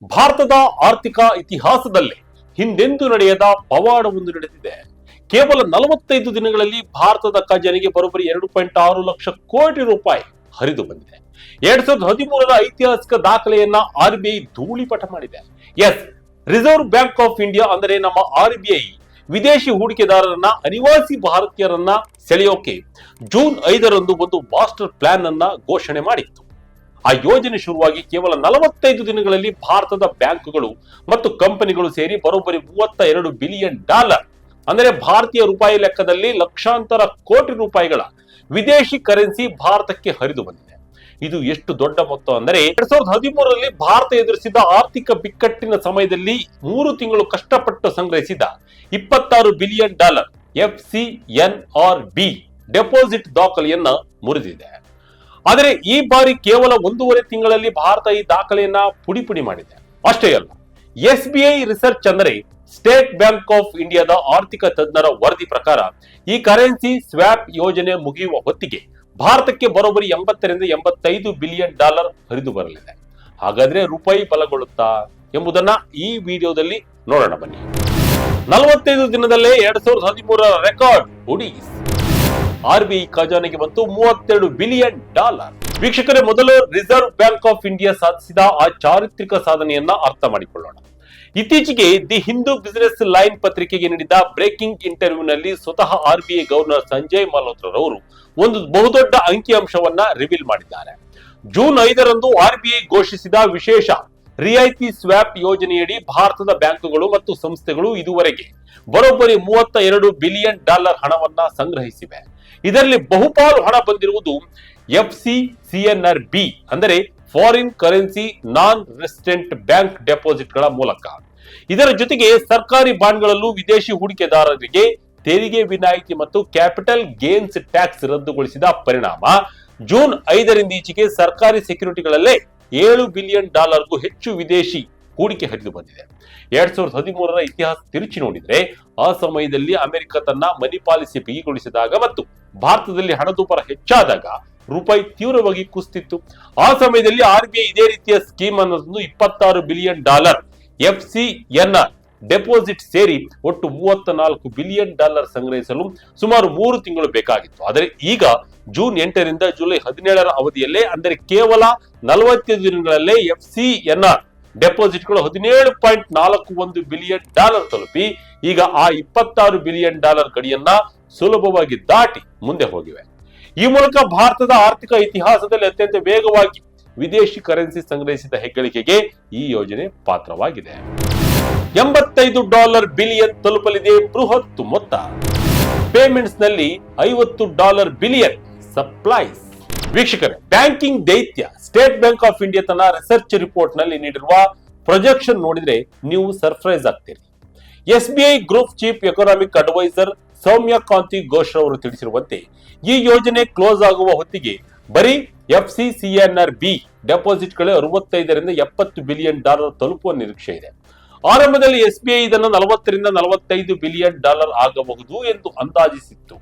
ಭಾರತದ ಆರ್ಥಿಕ ಇತಿಹಾಸದಲ್ಲೇ ಹಿಂದೆಂದೂ ನಡೆಯದ ಪವಾಡವೊಂದು ನಡೆದಿದೆ. ಕೇವಲ 45 ದಿನಗಳಲ್ಲಿ ಭಾರತದ ಖಜಾನೆಗೆ ಬರೋಬ್ಬರಿ 2.6 ಲಕ್ಷ ಕೋಟಿ ರೂಪಾಯಿ ಹರಿದು ಬಂದಿದೆ. 2013ರ ಐತಿಹಾಸಿಕ ದಾಖಲೆಯನ್ನ RBI ಧೂಳಿಪಟ ಮಾಡಿದೆ. Yes, Reserve Bank of India ಅಂದರೆ ನಮ್ಮ RBI ವಿದೇಶಿ ಹೂಡಿಕೆದಾರರನ್ನ, ಅನಿವಾಸಿ ಭಾರತೀಯರನ್ನ ಸೆಳೆಯೋಕೆ ಜೂನ್ 5ರಂದು ಒಂದು ಮಾಸ್ಟರ್ ಪ್ಲಾನ್ ಅನ್ನ ಘೋಷಣೆ ಮಾಡಿತ್ತು. ಆ ಯೋಜನೆ ಶುರುವಾಗಿ ಕೇವಲ 45 ದಿನಗಳಲ್ಲಿ ಭಾರತದ ಬ್ಯಾಂಕುಗಳು ಮತ್ತು ಕಂಪನಿಗಳು ಸೇರಿ ಬರೋಬ್ಬರಿ $32 ಬಿಲಿಯನ್, ಅಂದರೆ ಭಾರತೀಯ ರೂಪಾಯಿ ಲೆಕ್ಕದಲ್ಲಿ ಲಕ್ಷಾಂತರ ಕೋಟಿ ರೂಪಾಯಿಗಳ ವಿದೇಶಿ ಕರೆನ್ಸಿ ಭಾರತಕ್ಕೆ ಹರಿದು ಬಂದಿದೆ. ಇದು ಎಷ್ಟು ದೊಡ್ಡ ಮೊತ್ತ ಅಂದರೆ 2013ರಲ್ಲಿ ಭಾರತ ಎದುರಿಸಿದ ಆರ್ಥಿಕ ಬಿಕ್ಕಟ್ಟಿನ ಸಮಯದಲ್ಲಿ 3 ತಿಂಗಳು ಕಷ್ಟಪಟ್ಟು ಸಂಗ್ರಹಿಸಿದ $26 ಬಿಲಿಯನ್ FCNRB ಡೆಪಾಸಿಟ್ ದಾಖಲೆಯನ್ನ ಮುರಿದಿದೆ. ಆದರೆ ಈ ಬಾರಿ ಕೇವಲ 1.5 ತಿಂಗಳಲ್ಲಿ ಭಾರತ ಈ ದಾಖಲೆಯನ್ನ ಪುಡಿ ಮಾಡಿದೆ. ಅಷ್ಟೇ ಅಲ್ಲ, SBI ರಿಸರ್ಚ್ ಅಂದರೆ ಸ್ಟೇಟ್ ಬ್ಯಾಂಕ್ ಆಫ್ ಇಂಡಿಯಾದ ಆರ್ಥಿಕ ತಜ್ಞರ ವರದಿ ಪ್ರಕಾರ ಈ ಕರೆನ್ಸಿ ಸ್ವ್ಯಾಪ್ ಯೋಜನೆ ಮುಗಿಯುವ ಹೊತ್ತಿಗೆ ಭಾರತಕ್ಕೆ ಬರೋಬ್ಬರಿ $80 ರಿಂದ $85 ಬಿಲಿಯನ್ ಹರಿದು ಬರಲಿದೆ. ಹಾಗಾದ್ರೆ ರೂಪಾಯಿ ಬಲಗೊಳ್ಳುತ್ತಾ ಎಂಬುದನ್ನ ಈ ವಿಡಿಯೋದಲ್ಲಿ ನೋಡೋಣ ಬನ್ನಿ. 45 ದಿನದಲ್ಲೇ 2013ರ ರೆಕಾರ್ಡ್ ಹುಡುಗಿಸಿ RBI ಖಜಾನೆಗೆ ಬಂತು $32 ಬಿಲಿಯನ್. ವೀಕ್ಷಕರೇ, ಮೊದಲು ರಿಸರ್ವ್ ಬ್ಯಾಂಕ್ ಆಫ್ ಇಂಡಿಯಾ ಸಾಧಿಸಿದ ಆ ಚಾರಿತ್ರಿಕ ಸಾಧನೆಯನ್ನ ಅರ್ಥ ಮಾಡಿಕೊಳ್ಳೋಣ. ಇತ್ತೀಚೆಗೆ ದಿ ಹಿಂದೂ ಬಿಸಿನೆಸ್ ಲೈನ್ ಪತ್ರಿಕೆಗೆ ನೀಡಿದ ಬ್ರೇಕಿಂಗ್ ಇಂಟರ್ವ್ಯೂನಲ್ಲಿ ಸ್ವತಃ RBI ಗವರ್ನರ್ ಸಂಜಯ್ ಮಲ್ಹೋತ್ರರವರು ಒಂದು ಬಹುದೊಡ್ಡ ಅಂಕಿಅಂಶವನ್ನ ರಿವೀಲ್ ಮಾಡಿದ್ದಾರೆ. ಜೂನ್ 5ರಂದು RBI ಘೋಷಿಸಿದ ವಿಶೇಷ ರಿಯಾಯಿತಿ ಸ್ವ್ಯಾಪ್ ಯೋಜನೆಯಡಿ ಭಾರತದ ಬ್ಯಾಂಕುಗಳು ಮತ್ತು ಸಂಸ್ಥೆಗಳು ಇದುವರೆಗೆ ಬರೋಬ್ಬರಿ $32 ಬಿಲಿಯನ್ ಹಣವನ್ನ ಸಂಗ್ರಹಿಸಿವೆ. ಇದರಲ್ಲಿ ಬಹುಪಾಲು ಹಣ ಬಂದಿರುವುದು FCNRB ಅಂದರೆ ಫಾರಿನ್ ಕರೆನ್ಸಿ ನಾನ್ ರೆಸಿಡೆಂಟ್ ಬ್ಯಾಂಕ್ ಡೆಪಾಸಿಟ್ ಗಳ ಮೂಲಕ. ಇದರ ಜೊತೆಗೆ ಸರ್ಕಾರಿ ಬಾಂಡ್ಗಳಲ್ಲೂ ವಿದೇಶಿ ಹೂಡಿಕೆದಾರರಿಗೆ ತೆರಿಗೆ ವಿನಾಯಿತಿ ಮತ್ತು ಕ್ಯಾಪಿಟಲ್ ಗೇನ್ಸ್ ಟ್ಯಾಕ್ಸ್ ರದ್ದುಗೊಳಿಸಿದ ಪರಿಣಾಮ ಜೂನ್ 5ರಿಂದ ಈಚೆಗೆ ಸರ್ಕಾರಿ ಸೆಕ್ಯೂರಿಟಿಗಳಲ್ಲೇ $7 ಬಿಲಿಯನ್ ಗೂ ಹೆಚ್ಚು ವಿದೇಶಿ ಹೂಡಿಕೆ ಹರಿದು ಬಂದಿದೆ. 2013ರ ಇತಿಹಾಸ ತಿರುಚಿ ನೋಡಿದ್ರೆ ಆ ಸಮಯದಲ್ಲಿ ಅಮೆರಿಕ ತನ್ನ ಮನಿ ಪಾಲಿಸಿ ಬಿಗಿಗೊಳಿಸಿದಾಗ ಮತ್ತು ಭಾರತದಲ್ಲಿ ಹಣದುಬ್ಬರ ಹೆಚ್ಚಾದಾಗ ರೂಪಾಯಿ ತೀವ್ರವಾಗಿ ಕುಸಿತಿತ್ತು. ಆ ಸಮಯದಲ್ಲಿ RBI ಇದೇ ರೀತಿಯ ಸ್ಕೀಮ್ ಅನ್ನೋದು $26 ಬಿಲಿಯನ್ FCNR ಡೆಪಾಸಿಟ್ ಸೇರಿ ಒಟ್ಟು $34 ಬಿಲಿಯನ್ ಸಂಗ್ರಹಿಸಲು ಸುಮಾರು 3 ತಿಂಗಳು ಬೇಕಾಗಿತ್ತು. ಆದರೆ ಈಗ ಜೂನ್ 8ರಿಂದ ಜುಲೈ 17ರ ಅವಧಿಯಲ್ಲೇ, ಅಂದರೆ ಕೇವಲ 45 ದಿನಗಳಲ್ಲೇ FCNR ಡೆಪಾಸಿಟ್ಗಳು $17.41 ಬಿಲಿಯನ್ ತಲುಪಿ ಈಗ ಆ $26 ಬಿಲಿಯನ್ ಗಡಿಯನ್ನ ಸುಲಭವಾಗಿ ದಾಟಿ ಮುಂದೆ ಹೋಗಿವೆ. ಈ ಮೂಲಕ ಭಾರತದ ಆರ್ಥಿಕ ಇತಿಹಾಸದಲ್ಲಿ ಅತ್ಯಂತ ವೇಗವಾಗಿ ವಿದೇಶಿ ಕರೆನ್ಸಿ ಸಂಗ್ರಹಿಸಿದ ಹೆಗ್ಗಳಿಕೆಗೆ ಈ ಯೋಜನೆ ಪಾತ್ರವಾಗಿದೆ. $85 ಬಿಲಿಯನ್ ತಲುಪಲಿದೆ ಬೃಹತ್ ಮೊತ್ತ. ಪೇಮೆಂಟ್ಸ್ ನಲ್ಲಿ $50 ಬಿಲಿಯನ್ ಸಪ್ಲೈಸ್. ವೀಕ್ಷಕರೇ, ಬ್ಯಾಂಕಿಂಗ್ ದೈತ್ಯ ಸ್ಟೇಟ್ ಬ್ಯಾಂಕ್ ಆಫ್ ಇಂಡಿಯಾ ತನ್ನ ರಿಸರ್ಚ್ ರಿಪೋರ್ಟ್ ನಲ್ಲಿ ನೀಡಿರುವ ಪ್ರೊಜೆಕ್ಷನ್ ನೋಡಿದ್ರೆ ನೀವು ಸರ್ಪ್ರೈಸ್ ಆಗ್ತೀರಿ. SBI group chief economic adviser Soumya Kanti Ghosh ಅವರು ತಿಳಿಸಿರುವಂತೆ ಈ ಯೋಜನೆ ಕ್ಲೋಸ್ ಆಗುವ ಹೊತ್ತಿಗೆ ಬರೀ FCNRB ಡೆಪಾಸಿಟ್ ಗಳು $65 ರಿಂದ $70 ಬಿಲಿಯನ್ ತಲುಪುವ ನಿರೀಕ್ಷೆ ಇದೆ. ಆರಂಭದಲ್ಲಿ SBI ಇದನ್ನು $40 ರಿಂದ $45 ಬಿಲಿಯನ್ ಆಗಬಹುದು ಎಂದು ಅಂದಾಜಿಸಿತ್ತು.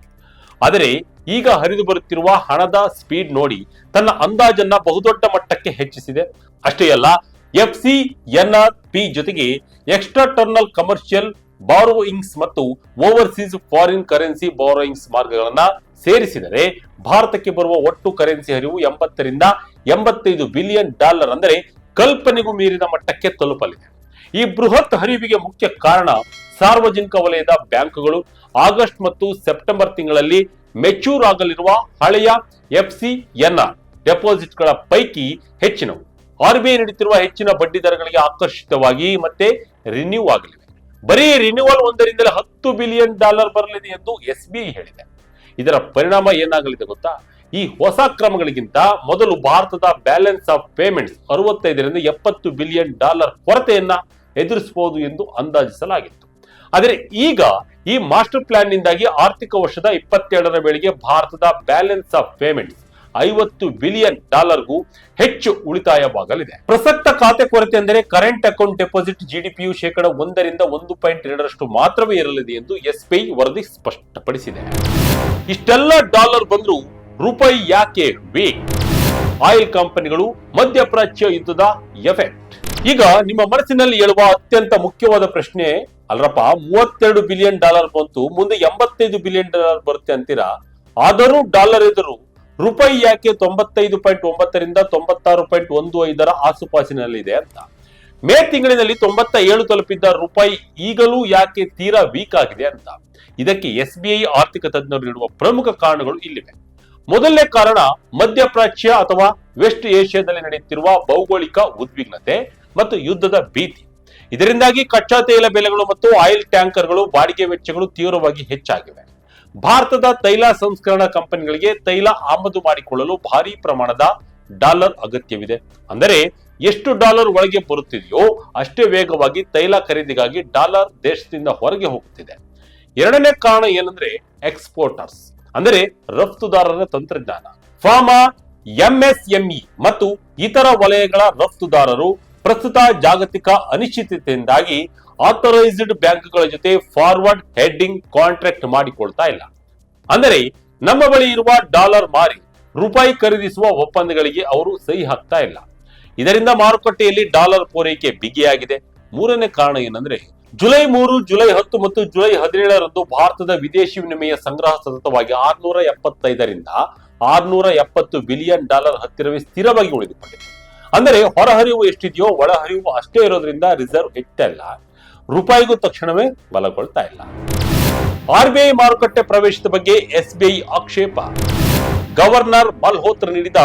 ಆದರೆ ಈಗ ಹರಿದು ಬರುತ್ತಿರುವ ಹಣದ ಸ್ಪೀಡ್ ನೋಡಿ ತನ್ನ ಅಂದಾಜನ್ನ ಬಹುದೊಡ್ಡ ಮಟ್ಟಕ್ಕೆ ಹೆಚ್ಚಿಸಿದೆ. ಅಷ್ಟೇ ಅಲ್ಲ, FCNRB ಜೊತೆಗೆ ಎಕ್ಸ್ಟರ್ನಲ್ ಕಮರ್ಷಿಯಲ್ ಬಾರೋಯಿಂಗ್ಸ್ ಮತ್ತು ಓವರ್ಸೀಸ್ ಫಾರಿನ್ ಕರೆನ್ಸಿ ಬಾರೋಯಿಂಗ್ಸ್ ಮಾರ್ಗಗಳನ್ನ ಸೇರಿಸಿದರೆ ಭಾರತಕ್ಕೆ ಬರುವ ಒಟ್ಟು ಕರೆನ್ಸಿ ಹರಿವು $80 ರಿಂದ $85 ಬಿಲಿಯನ್, ಅಂದರೆ ಕಲ್ಪನೆಗೂ ಮೀರಿದ ಮಟ್ಟಕ್ಕೆ ತಲುಪಲಿದೆ. ಈ ಬೃಹತ್ ಹರಿವಿಗೆ ಮುಖ್ಯ ಕಾರಣ ಸಾರ್ವಜನಿಕ ವಲಯದ ಬ್ಯಾಂಕುಗಳು ಆಗಸ್ಟ್ ಮತ್ತು ಸೆಪ್ಟೆಂಬರ್ ತಿಂಗಳಲ್ಲಿ ಮೆಚೂರ್ ಆಗಲಿರುವ ಹಳೆಯ FCNR ಡೆಪಾಸಿಟ್ ಗಳ ಪೈಕಿ ಹೆಚ್ಚಿನವು RBI ನೀಡುತ್ತಿರುವ ಹೆಚ್ಚಿನ ಬಡ್ಡಿ ದರಗಳಿಗೆ ಆಕರ್ಷಿತವಾಗಿ ಮತ್ತೆ ರಿನ್ಯೂ ಆಗಲಿವೆ. ಬರೀ ರಿನ್ಯೂವಲ್ ಒಂದರಿಂದಲೇ $10 ಬಿಲಿಯನ್ ಬರಲಿದೆ ಎಂದು SBI ಹೇಳಿದೆ. ಇದರ ಪರಿಣಾಮ ಏನಾಗಲಿದೆ ಗೊತ್ತಾ? ಈ ಹೊಸ ಕ್ರಮಗಳಿಗಿಂತ ಮೊದಲು ಭಾರತದ ಬ್ಯಾಲೆನ್ಸ್ ಆಫ್ ಪೇಮೆಂಟ್ಸ್ $65 ರಿಂದ $70 ಬಿಲಿಯನ್ ಕೊರತೆಯನ್ನ ಎದುರಿಸಬಹುದು ಎಂದು ಅಂದಾಜಿಸಲಾಗಿತ್ತು. ಆದರೆ ಈಗ ಈ ಮಾಸ್ಟರ್ ಪ್ಲಾನ್ ನಿಂದಾಗಿ ಆರ್ಥಿಕ ವರ್ಷದ 27ರ ವೇಳೆಗೆ ಭಾರತದ ಬ್ಯಾಲೆನ್ಸ್ ಆಫ್ ಪೇಮೆಂಟ್ಸ್ $50 ಬಿಲಿಯನ್ ಗೂ ಹೆಚ್ಚು ಉಳಿತಾಯವಾಗಲಿದೆ. ಪ್ರಸಕ್ತ ಖಾತೆ ಕೊರತೆ ಅಂದರೆ ಕರೆಂಟ್ ಅಕೌಂಟ್ ಡೆಪಾಸಿಟ್ GDPಯು $1 ರಿಂದ 1.2 ಮಾತ್ರವೇ ಇರಲಿದೆ ಎಂದು SBI ವರದಿ ಸ್ಪಷ್ಟಪಡಿಸಿದೆ. ಇಷ್ಟೆಲ್ಲ ಡಾಲರ್ ಬಂದರೂ ರೂಪಾಯಿ ಯಾಕೆ ವೀಕ್? ಆಯಿಲ್ ಕಂಪನಿಗಳು, ಮಧ್ಯಪ್ರಾಚ್ಯ ಯುದ್ಧದ ಎಫೆಕ್ಟ್, ಈಗ ನಿಮ್ಮ ಮನಸ್ಸಿನಲ್ಲಿ ಹೇಳುವ ಅತ್ಯಂತ ಮುಖ್ಯವಾದ ಪ್ರಶ್ನೆ, ಅಲ್ರಪ್ಪ $32 ಬಿಲಿಯನ್ ಬಂತು, ಮುಂದೆ $85 ಬಿಲಿಯನ್ ಬರುತ್ತೆ ಅಂತೀರಾ, ಆದರೂ ಡಾಲರ್ ಎದುರು ರೂಪಾಯಿ ಯಾಕೆ 95.9 ರಿಂದ 96.15 ಆಸುಪಾಸಿನಲ್ಲಿದೆ ಅಂತ. ಮೇ ತಿಂಗಳಿನಲ್ಲಿ 97 ತಲುಪಿದ್ದ ರೂಪಾಯಿ ಈಗಲೂ ಯಾಕೆ ತೀರಾ ವೀಕ್ ಆಗಿದೆ ಅಂತ. ಇದಕ್ಕೆ SBI ಆರ್ಥಿಕ ತಜ್ಞರು ನೀಡುವ ಪ್ರಮುಖ ಕಾರಣಗಳು ಇಲ್ಲಿವೆ. ಮೊದಲನೇ ಕಾರಣ ಮಧ್ಯಪ್ರಾಚ್ಯ ಅಥವಾ ವೆಸ್ಟ್ ಏಷ್ಯಾದಲ್ಲಿ ನಡೆಯುತ್ತಿರುವ ಭೌಗೋಳಿಕ ಉದ್ವಿಗ್ನತೆ ಮತ್ತು ಯುದ್ಧದ ಭೀತಿ. ಇದರಿಂದಾಗಿ ಕಚ್ಚಾ ತೈಲ ಬೆಲೆಗಳು ಮತ್ತು ಆಯಿಲ್ ಟ್ಯಾಂಕರ್ಗಳು ಬಾಡಿಗೆ ವೆಚ್ಚಗಳು ತೀವ್ರವಾಗಿ ಹೆಚ್ಚಾಗಿವೆ. ಭಾರತದ ತೈಲ ಸಂಸ್ಕರಣಾ ಕಂಪನಿಗಳಿಗೆ ತೈಲ ಆಮದು ಮಾಡಿಕೊಳ್ಳಲು ಭಾರಿ ಪ್ರಮಾಣದ ಡಾಲರ್ ಅಗತ್ಯವಿದೆ. ಅಂದರೆ ಎಷ್ಟು ಡಾಲರ್ ಒಳಗೆ ಬರುತ್ತಿದೆಯೋ ಅಷ್ಟೇ ವೇಗವಾಗಿ ತೈಲ ಖರೀದಿಗಾಗಿ ಡಾಲರ್ ದೇಶದಿಂದ ಹೊರಗೆ ಹೋಗುತ್ತಿದೆ. ಎರಡನೇ ಕಾರಣ ಏನಂದ್ರೆ ಎಕ್ಸ್ಪೋರ್ಟರ್ಸ್, ಅಂದರೆ ರಫ್ತುದಾರರ ತಂತ್ರಜ್ಞಾನ. ಫಾರ್ಮಾ, MSME ಮತ್ತು ಇತರ ವಲಯಗಳ ರಫ್ತುದಾರರು ಪ್ರಸ್ತುತ ಜಾಗತಿಕ ಅನಿಶ್ಚಿತತೆಯಿಂದಾಗಿ ಆಥರೈಸ್ಡ್ ಬ್ಯಾಂಕ್ಗಳ ಜೊತೆ ಫಾರ್ವರ್ಡ್ ಹೆಡ್ಡಿಂಗ್ ಕಾಂಟ್ರಾಕ್ಟ್ ಮಾಡಿಕೊಳ್ತಾ ಇಲ್ಲ. ಅಂದರೆ ನಮ್ಮ ಬಳಿ ಇರುವ ಡಾಲರ್ ಮಾರಿ ರೂಪಾಯಿ ಖರೀದಿಸುವ ಒಪ್ಪಂದಗಳಿಗೆ ಅವರು ಸಹಿ ಹಾಕ್ತಾ ಇಲ್ಲ. ಇದರಿಂದ ಮಾರುಕಟ್ಟೆಯಲ್ಲಿ ಡಾಲರ್ ಪೂರೈಕೆ ಬಿಗಿಯಾಗಿದೆ. ಮೂರನೇ ಕಾರಣ ಏನಂದ್ರೆ ಜುಲೈ 3, ಜುಲೈ 10 ಮತ್ತು ಜುಲೈ 17ರಂದು ಭಾರತದ ವಿದೇಶಿ ವಿನಿಮಯ ಸಂಗ್ರಹ ಸತತವಾಗಿ $675 ರಿಂದ $670 ಬಿಲಿಯನ್ ಹತ್ತಿರವೇ ಸ್ಥಿರವಾಗಿ ಉಳಿದುಕೊಂಡಿದೆ. ಅಂದರೆ ಹೊರಹರಿವು ಎಷ್ಟಿದೆಯೋ ಒಳಹರಿವು ಅಷ್ಟೇ ಇರೋದ್ರಿಂದ ರಿಸರ್ವ್ ಹೆಚ್ಚಲ್ಲ, ರೂಪಾಯಿಗೂ ತಕ್ಷಣವೇ ಬಲಗೊಳ್ತಾ ಇಲ್ಲ. RBI ಮಾರುಕಟ್ಟೆ ಪ್ರವೇಶದ ಬಗ್ಗೆ SBI ಆಕ್ಷೇಪ. ಗವರ್ನರ್ ಮಲ್ಹೋತ್ರ ನೀಡಿದ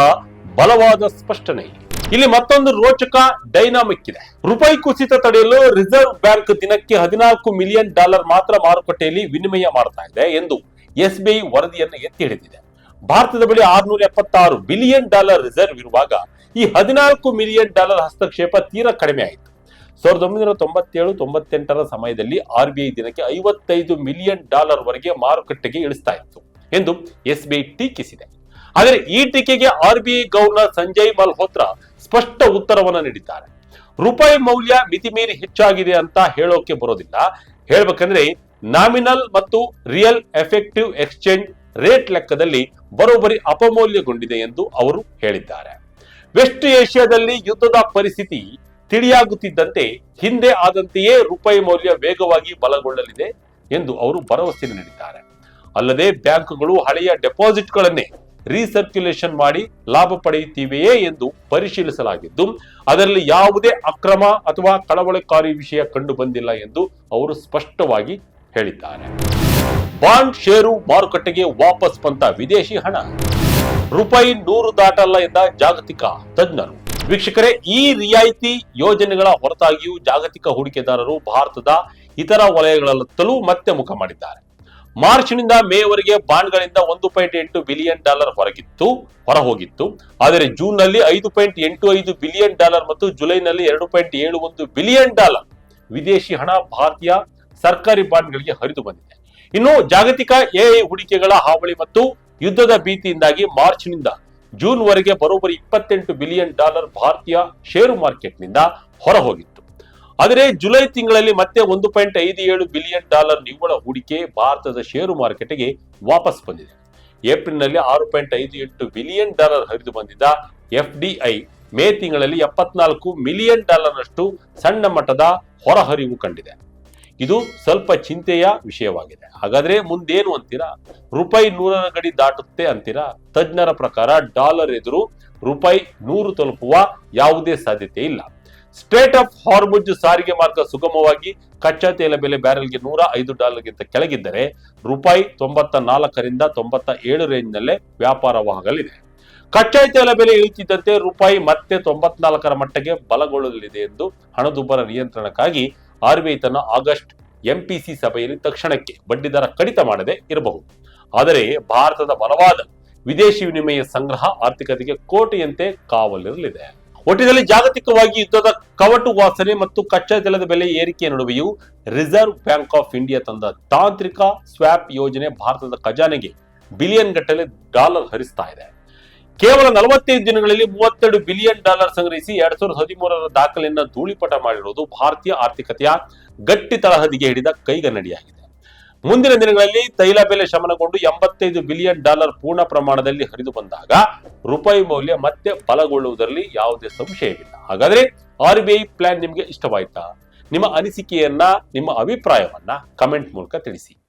ಬಲವಾದ ಸ್ಪಷ್ಟನೆ. ಇಲ್ಲಿ ಮತ್ತೊಂದು ರೋಚಕ ಡೈನಾಮಿಕ್ ಇದೆ. ರೂಪಾಯಿ ಕುಸಿತ ತಡೆಯಲು ರಿಸರ್ವ್ ಬ್ಯಾಂಕ್ ದಿನಕ್ಕೆ $14 ಮಿಲಿಯನ್ ಮಾತ್ರ ಮಾರುಕಟ್ಟೆಯಲ್ಲಿ ವಿನಿಮಯ ಮಾಡ್ತಾ ಇದೆ ಎಂದು SBI ವರದಿಯನ್ನು ಎತ್ತಿ ಹಿಡಿದಿದೆ. ಭಾರತದ ಬಳಿ $676 ಬಿಲಿಯನ್ ರಿಸರ್ವ್ ಇರುವಾಗ ಈ $14 ಮಿಲಿಯನ್ ಹಸ್ತಕ್ಷೇಪ ತೀರಾ ಕಡಿಮೆ ಆಯಿತು. 1997-98ರ ಸಮಯದಲ್ಲಿ RBI ದಿನಕ್ಕೆ $55 ಮಿಲಿಯನ್ ವರೆಗೆ ಮಾರುಕಟ್ಟೆಗೆ ಇಳಿಸ್ತಾ ಇತ್ತು ಎಂದು SBI ಟೀಕಿಸಿದೆ. ಆದರೆ ಈ ಟೀಕೆಗೆ RBI ಗವರ್ನರ್ ಸಂಜಯ್ ಮಲ್ಹೋತ್ರ ಸ್ಪಷ್ಟ ಉತ್ತರವನ್ನು ನೀಡಿದ್ದಾರೆ. ರೂಪಾಯಿ ಮೌಲ್ಯ ಮಿತಿಮೀರಿ ಹೆಚ್ಚಾಗಿದೆ ಅಂತ ಹೇಳೋಕೆ ಬರೋದಿಲ್ಲ. ಹೇಳ್ಬೇಕಂದ್ರೆ ನಾಮಿನಲ್ ಮತ್ತು ರಿಯಲ್ ಎಫೆಕ್ಟಿವ್ ಎಕ್ಸ್ಚೇಂಜ್ ರೇಟ್ ಲೆಕ್ಕದಲ್ಲಿ ಬರೋಬ್ಬರಿ ಅಪಮೌಲ್ಯಗೊಂಡಿದೆ ಎಂದು ಅವರು ಹೇಳಿದ್ದಾರೆ. ವೆಸ್ಟ್ ಏಷ್ಯಾದಲ್ಲಿ ಯುದ್ಧದ ಪರಿಸ್ಥಿತಿ ತಿಳಿಯಾಗುತ್ತಿದ್ದಂತೆ ಹಿಂದೆ ಆದಂತೆಯೇ ರೂಪಾಯಿ ಮೌಲ್ಯ ವೇಗವಾಗಿ ಬಲಗೊಳ್ಳಲಿದೆ ಎಂದು ಅವರು ಭರವಸೆ ನೀಡಿದ್ದಾರೆ. ಅಲ್ಲದೆ ಬ್ಯಾಂಕ್ಗಳು ಹಳೆಯ ಡೆಪಾಸಿಟ್ಗಳನ್ನೇ ರೀಸರ್ಕ್ಯುಲೇಷನ್ ಮಾಡಿ ಲಾಭ ಪಡೆಯುತ್ತಿವೆಯೇ ಎಂದು ಪರಿಶೀಲಿಸಲಾಗಿದ್ದು ಅದರಲ್ಲಿ ಯಾವುದೇ ಅಕ್ರಮ ಅಥವಾ ಕಳವಳಕಾರಿ ವಿಷಯ ಕಂಡು ಬಂದಿಲ್ಲ ಎಂದು ಅವರು ಸ್ಪಷ್ಟವಾಗಿ ಹೇಳಿದ್ದಾರೆ. ಬಾಂಡ್ ಷೇರು ಮಾರುಕಟ್ಟೆಗೆ ವಾಪಸ್ ಬಂತ ವಿದೇಶಿ ಹಣ. ರೂಪಾಯಿ 100 ದಾಟಲ್ಲ ಎಂದ ಜಾಗತಿಕ ತಜ್ಞರು. ವೀಕ್ಷಕರೇ, ಈ ರಿಯಾಯಿತಿ ಯೋಜನೆಗಳ ಹೊರತಾಗಿಯೂ ಜಾಗತಿಕ ಹೂಡಿಕೆದಾರರು ಭಾರತದ ಇತರ ವಲಯಗಳಲ್ಲೂ ಮತ್ತೆ ಮುಖ ಮಾಡಿದ್ದಾರೆ. ಮಾರ್ಚ್ನಿಂದ ಮೇವರೆಗೆ ಬಾಂಡ್ಗಳಿಂದ $1.8 ಬಿಲಿಯನ್ ಹೊರ ಹೋಗಿತ್ತು. ಆದರೆ ಜೂನ್ ನಲ್ಲಿ $5.85 ಬಿಲಿಯನ್ ಮತ್ತು ಜುಲೈನಲ್ಲಿ $2.71 ಬಿಲಿಯನ್ ವಿದೇಶಿ ಹಣ ಭಾರತೀಯ ಸರ್ಕಾರಿ ಬಾಂಡ್ಗಳಿಗೆ ಹರಿದು ಬಂದಿದೆ. ಇನ್ನು ಜಾಗತಿಕ AI ಹೂಡಿಕೆಗಳ ಹಾವಳಿ ಮತ್ತು ಯುದ್ಧದ ಭೀತಿಯಿಂದಾಗಿ ಮಾರ್ಚ್ನಿಂದ ಜೂನ್ ವರೆಗೆ ಬರೋಬ್ಬರಿ $28 ಬಿಲಿಯನ್ ಭಾರತೀಯ ಷೇರು ಮಾರ್ಕೆಟ್ನಿಂದ ಹೊರ ಹೋಗಿತ್ತು. ಆದರೆ ಜುಲೈ ತಿಂಗಳಲ್ಲಿ ಮತ್ತೆ $1.57 ಬಿಲಿಯನ್ ನಿವ್ವಳ ಹೂಡಿಕೆ ಭಾರತದ ಷೇರು ಮಾರುಕಟ್ಟೆಗೆ ವಾಪಸ್ ಬಂದಿದೆ. ಏಪ್ರಿಲ್ನಲ್ಲಿ $6.58 ಬಿಲಿಯನ್ ಹರಿದು ಬಂದಿದ್ದ FDI ಮೇ ತಿಂಗಳಲ್ಲಿ $74 ಮಿಲಿಯನ್ ನಷ್ಟು ಸಣ್ಣ ಮಟ್ಟದ ಹೊರಹರಿವು ಕಂಡಿದೆ. ಇದು ಸ್ವಲ್ಪ ಚಿಂತೆಯ ವಿಷಯವಾಗಿದೆ. ಹಾಗಾದ್ರೆ ಮುಂದೇನು ಅಂತೀರಾ? ರೂಪಾಯಿ 100ರ ಗಡಿ ದಾಟುತ್ತೆ ಅಂತೀರಾ? ತಜ್ಞರ ಪ್ರಕಾರ ಡಾಲರ್ ಎದುರು ರೂಪಾಯಿ 100 ತಲುಪುವ ಯಾವುದೇ ಸಾಧ್ಯತೆ ಇಲ್ಲ. ಸ್ಟ್ರೇಟ್ ಆಫ್ ಹಾರ್ಮುಜ್ ಸಾರಿಗೆ ಮಾರ್ಗ ಸುಗಮವಾಗಿ ಕಚ್ಚಾ ತೈಲ ಬೆಲೆ ಬ್ಯಾರೆಲ್ಗೆ $105 ಕೆಳಗಿದ್ದರೆ ರೂಪಾಯಿ 94 ರಿಂದ 97 ರೇಂಜ್ ನಲ್ಲೇ ವ್ಯಾಪಾರವಾಗಲಿದೆ. ಕಚ್ಚಾ ತೈಲ ಬೆಲೆ ಇಳಿತಿದ್ದಂತೆ ರೂಪಾಯಿ ಮತ್ತೆ 94ರ ಮಟ್ಟಿಗೆ ಬಲಗೊಳ್ಳಲಿದೆ ಎಂದು ಹಣದುಬ್ಬರ ನಿಯಂತ್ರಣಕ್ಕಾಗಿ RBI ತನ್ನ ಆಗಸ್ಟ್ MPC ಸಭೆಯಲ್ಲಿ ತಕ್ಷಣಕ್ಕೆ ಬಡ್ಡಿದರ ಕಡಿತ ಮಾಡದೆ ಇರಬಹುದು. ಆದರೆ ಭಾರತದ ಬಲವಾದ ವಿದೇಶಿ ವಿನಿಮಯ ಸಂಗ್ರಹ ಆರ್ಥಿಕತೆಗೆ ಕೋಟೆಯಂತೆ ಕಾವಲಿರಲಿದೆ. ಒಟ್ಟಿನಲ್ಲಿ ಜಾಗತಿಕವಾಗಿ ಯುದ್ಧದ ಕವಟು ವಾಸನೆ ಮತ್ತು ಕಚ್ಚಾ ತೈಲದ ಬೆಲೆ ಏರಿಕೆಯ ನಡುವೆಯೂ ರಿಸರ್ವ್ ಬ್ಯಾಂಕ್ ಆಫ್ ಇಂಡಿಯಾ ತಂದ ತಾಂತ್ರಿಕ ಸ್ವ್ಯಾಪ್ ಯೋಜನೆ ಭಾರತದ ಖಜಾನೆಗೆ ಬಿಲಿಯನ್ ಗಟ್ಟಲೆ ಡಾಲರ್ ಹರಿಸ್ತಾ ಇದೆ. ಕೇವಲ 45 ದಿನಗಳಲ್ಲಿ $32 ಬಿಲಿಯನ್ ಸಂಗ್ರಹಿಸಿ 2013ರ ದಾಖಲೆಯನ್ನ ಧೂಳಿಪಟ ಮಾಡಿರುವುದು ಭಾರತೀಯ ಆರ್ಥಿಕತೆಯ ಗಟ್ಟಿ ತಳಹದಿಗೆ ಹಿಡಿದ ಕೈಗನ್ನಡಿಯಾಗಿದೆ. ಮುಂದಿನ ದಿನಗಳಲ್ಲಿ ತೈಲ ಬೆಲೆ ಶಮನಗೊಂಡು $85 ಬಿಲಿಯನ್ ಪೂರ್ಣ ಪ್ರಮಾಣದಲ್ಲಿ ಹರಿದು ಬಂದಾಗ ರೂಪಾಯಿ ಮೌಲ್ಯ ಮತ್ತೆ ಬಲಗೊಳ್ಳುವುದರಲ್ಲಿ ಯಾವುದೇ ಸಂಶಯವಿಲ್ಲ. ಹಾಗಾದ್ರೆ RBI ಪ್ಲಾನ್ ನಿಮ್ಗೆ ಇಷ್ಟವಾಯ್ತಾ? ನಿಮ್ಮ ಅನಿಸಿಕೆಯನ್ನ, ನಿಮ್ಮ ಅಭಿಪ್ರಾಯವನ್ನ ಕಮೆಂಟ್ ಮೂಲಕ ತಿಳಿಸಿ.